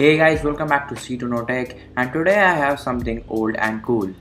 Hey guys, welcome back to C2 No Tech, and today I have something old and cool.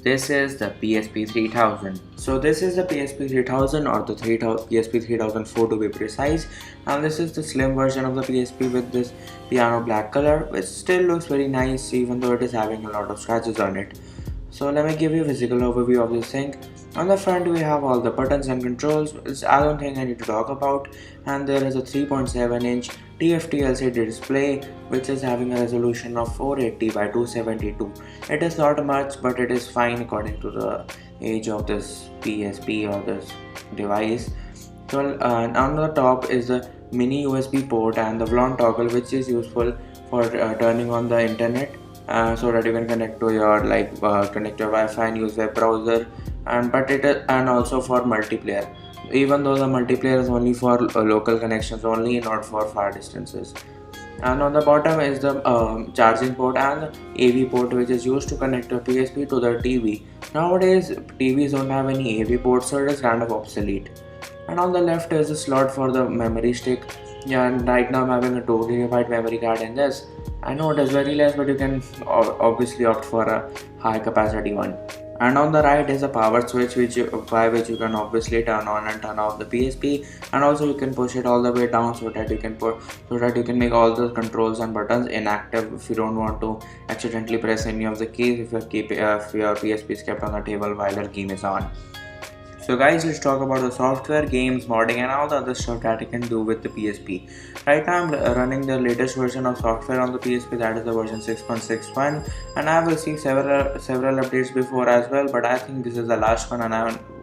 This is the PSP 3000. So this is the PSP 3000 or the PSP 3004 to be precise, and this is the slim version of the PSP with this piano black color, which still looks very nice even though it is having a lot of scratches on it. So let me give you a physical overview of this thing. On the front we have all the buttons and controls, which I don't think I need to talk about, and there is a 3.7-inch TFT LCD display which is having a resolution of 480 by 272. It is not much, but it is fine according to the age of this PSP or this device. So on the top is the mini USB port and the VLAN toggle, which is useful for turning on the internet, so that you can connect to your connect your Wi-Fi and use web browser, and also for multiplayer, even though the multiplayer is only for local connections only, not for far distances. And on the bottom is the charging port and the AV port, which is used to connect your PSP to the TV. Nowadays TVs don't have any AV port, so it is kind of obsolete. And on the left is a slot for the memory stick. Yeah, and right now I'm having a 2 GB memory card in this. I know it is very less, but you can obviously opt for a high capacity one. And on the right is a power switch by which you can obviously turn on and turn off the PSP, and also you can push it all the way down so that you can make all the controls and buttons inactive if you don't want to accidentally press any of the keys if your PSP is kept on the table while your game is on. So guys, let's talk about the software, games, modding and all the other stuff that you can do with the PSP. Right now I'm running the latest version of software on the PSP, that is the version 6.61, and I have received several updates before as well, but I think this is the last one, and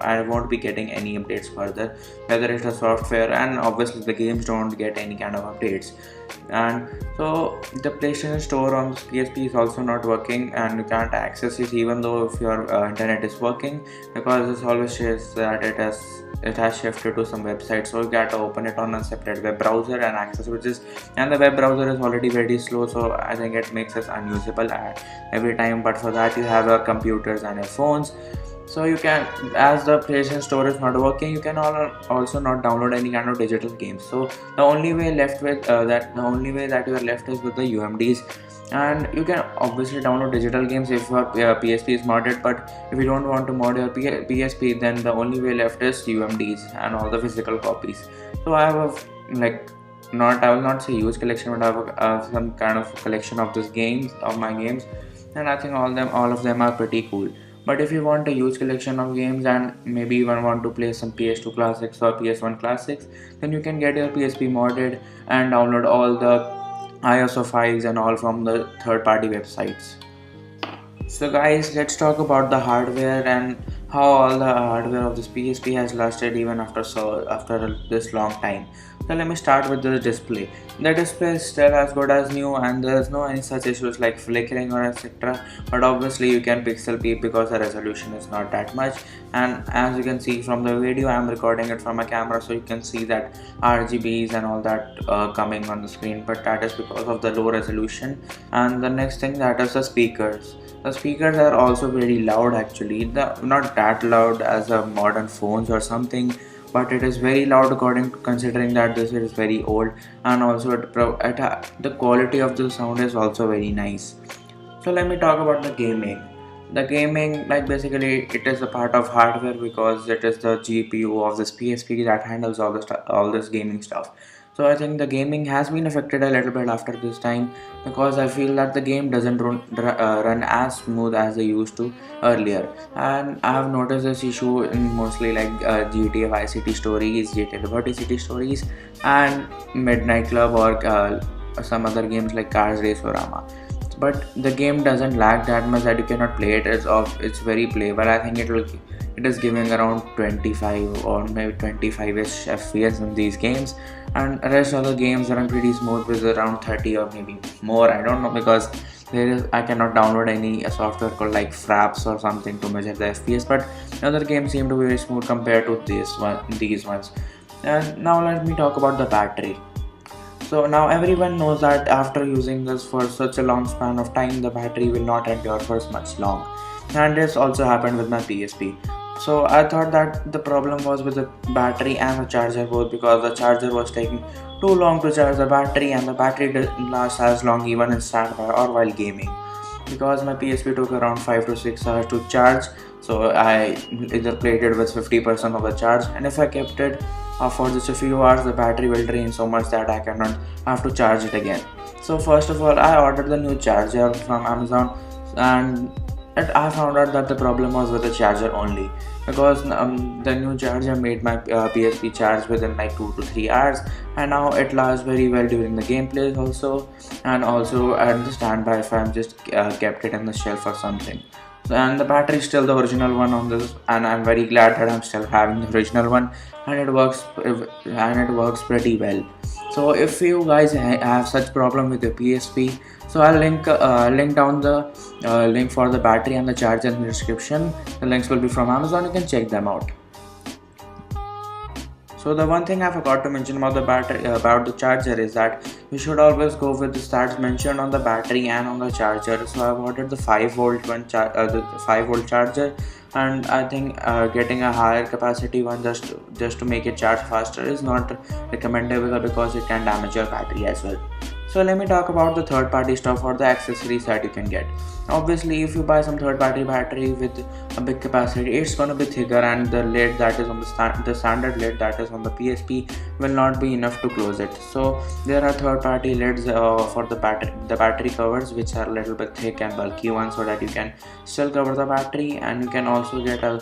I won't be getting any updates further, whether it's the software, and obviously the games don't get any kind of updates. And so the PlayStation Store on this PSP is also not working, and you can't access it even though if your internet is working, because this always says that it has shifted to some website, so you got to open it on a separate web browser and access and the web browser is already very slow, so I think it makes us unusable every time. But for that you have your computers and your phones. So you can, as the PlayStation Store is not working, you can also not download any kind of digital games. So the only way that you are left is with the UMDs, and you can obviously download digital games if your PSP is modded. But if you don't want to mod your PSP, then the only way left is UMDs and all the physical copies. So I have I will not say huge collection, but I have some kind of collection of my games, and I think all of them are pretty cool. But if you want a huge collection of games and maybe even want to play some PS2 classics or PS1 classics, then you can get your PSP modded and download all the ISO files and all from the third-party websites. So guys, let's talk about the hardware and how all the hardware of this PSP has lasted even after this long time. So let me start with the display. The display is still as good as new, and there is no any such issues like flickering or etc. But obviously you can pixel peep because the resolution is not that much. And as you can see from the video, I am recording it from a camera, so you can see that RGBs and all that coming on the screen. But that is because of the low resolution. And the next thing, that is the speakers. The speakers are also very loud actually. Not that loud as a modern phones or something, but it is very loud considering that this is very old, and also the quality of the sound is also very nice. So let me talk about the gaming. The gaming, basically it is a part of hardware because it is the GPU of this PSP that handles all this gaming stuff. So I think the gaming has been affected a little bit after this time, because I feel that the game doesn't run as smooth as they used to earlier. And I have noticed this issue in mostly GTA Vice City Stories, GTA Liberty City Stories, and Midnight Club, or some other games like Cars Race-O-Rama. But the game doesn't lag that much that you cannot play it. It's very playable. I think it is giving around 25 or maybe 25ish FPS in these games, and the rest of the games run pretty smooth with around 30 or maybe more. I don't know, because I cannot download any software called like Fraps or something to measure the FPS, but other games seem to be very smooth compared to these ones. And now let me talk about the battery. So now everyone knows that after using this for such a long span of time, the battery will not endure for much long, and this also happened with my PSP. So I thought that the problem was with the battery and the charger both, because the charger was taking too long to charge the battery, and the battery didn't last as long even in standby or while gaming, because my PSP took around 5 to 6 hours to charge. So I either played it with 50% of the charge, and if I kept it for just a few hours, the battery will drain so much that I cannot have to charge it again. So first of all, I ordered the new charger from Amazon, and I found out that the problem was with the charger only, because the new charger made my PSP charge within like 2 to 3 hours, and now it lasts very well during the gameplay also, and also at the standby if I'm just kept it in the shelf or something. So, and the battery is still the original one on this, and I'm very glad that I'm still having the original one, and it works pretty well. So if you guys have such problem with your PSP, so I'll link down the link for the battery and the charger in the description. The links will be from Amazon, you can check them out. So the one thing I forgot to mention about the battery, about the charger, is that you should always go with the stats mentioned on the battery and on the charger. So I've ordered the 5 volt the 5 volt charger, and I think getting a higher capacity one just to make it charge faster is not recommendable, because it can damage your battery as well. So let me talk about the third party stuff or the accessories that you can get. Obviously, if you buy some third party battery with a big capacity, it's gonna be thicker, and the lid that is on the standard lid that is on the PSP will not be enough to close it. So there are third party lids for the battery covers, which are a little bit thick and bulky ones, so that you can still cover the battery, and you can also get a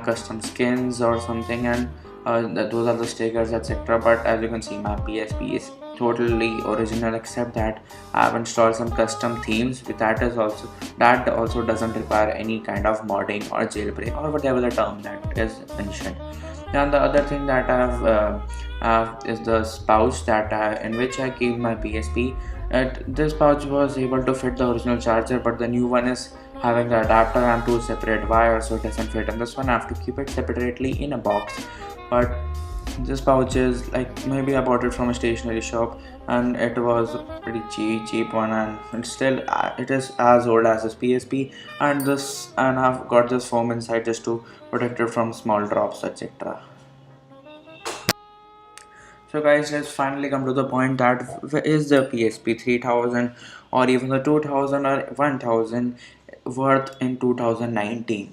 custom skins or something, and those are the stickers, etc. But as you can see, my PSP is totally original, except that I have installed some custom themes that also doesn't require any kind of modding or jailbreak or whatever the term that is mentioned. And the other thing that I have is the pouch in which I keep my PSP. This pouch was able to fit the original charger, but the new one is having the adapter and two separate wires, so it doesn't fit. And this one I have to keep it separately in a box. But this pouch is like, maybe I bought it from a stationery shop, and it was a pretty cheap one, and it is as old as this PSP, and I've got this foam inside just to protect it from small drops, etc. So guys, let's finally come to the point that is the PSP 3000 or even the 2000 or 1000 worth in 2019?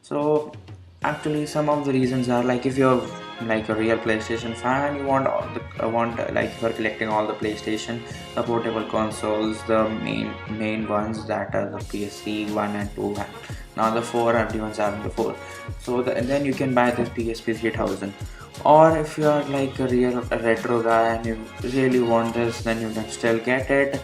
So actually, some of the reasons are like, if you're like a real PlayStation fan, you like, if you're collecting all the PlayStation, the portable consoles, the main ones, that are the PSP 1 and 2, and now the 4, everyone's having the 4. So and then you can buy this PSP 3000. Or if you are like a real retro guy and you really want this, then you can still get it.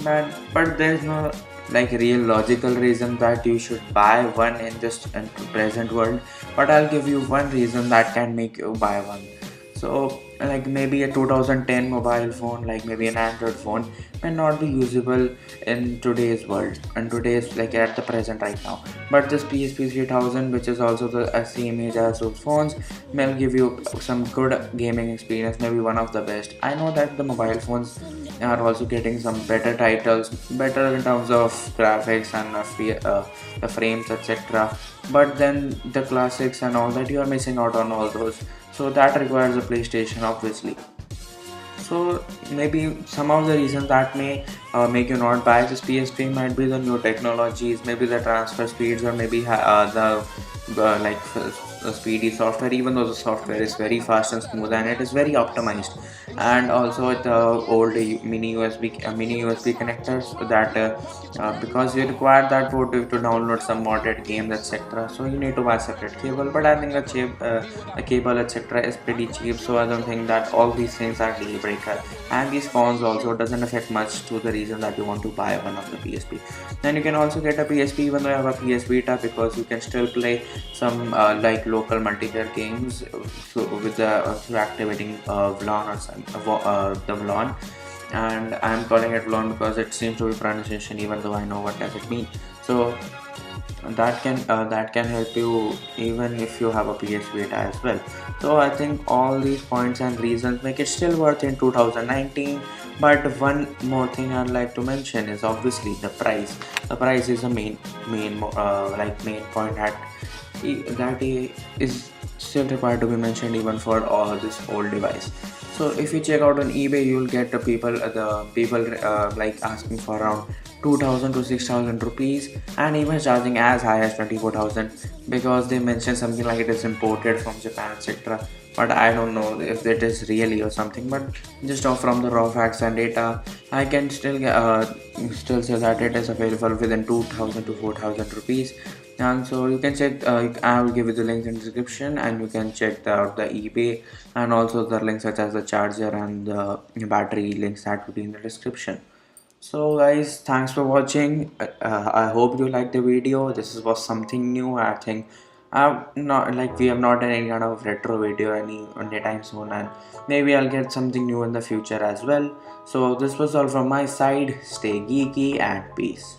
But there's no like real logical reason that you should buy one in this present world. But I'll give you one reason that can make you buy one. So like, maybe a 2010 mobile phone, like maybe an Android phone, may not be usable in today's world, and today's, like, at the present right now. But this PSP 3000, which is also the same age as those phones, may give you some good gaming experience, maybe one of the best. I know that the mobile phones are also getting some better titles, better in terms of graphics and the frames, etc. But then the classics and all that, you are missing out on all those. So that requires a PlayStation, obviously. So maybe some of the reasons that may make you not buy this PSP might be the new technologies, maybe the transfer speeds, or maybe the speedy software. Even though the software is very fast and smooth and it is very optimized, and also the old mini USB connectors that because you require that port to download some modded games, etc. So you need to buy separate cable. But I think the cable, etc. is pretty cheap, so I don't think that all these things are deal breaker. And these cons also doesn't affect much to the reason that you want to buy one of the PSP. Then you can also get a PSP even though you have a PS Vita, because you can still play some like local multiplayer games with through activating VLAN or the VLAN. And I'm calling it VLAN because it seems to be pronunciation, even though I know what does it mean. So that can help you even if you have a PS Vita as well. So I think all these points and reasons make it still worth in 2019. But one more thing I'd like to mention is obviously the price. The price is a main point is still required to be mentioned even for all this old device. So if you check out on eBay, you'll get the people like asking for around 2000 to 6000 rupees, and even charging as high as 24,000, because they mention something like it is imported from Japan, etc. But I don't know if it is really or something. But just from the raw facts and data, I can still say that it is available within 2000 to 4000 rupees. And so you can check, I will give you the links in the description, and you can check out the eBay, and also the links such as the charger and the battery links that will be in the description. So guys, thanks for watching. I hope you liked the video. This was something new. I think I've not like we have not done any kind of retro video anytime soon, and maybe I'll get something new in the future as well. So this was all from my side. Stay geeky and peace.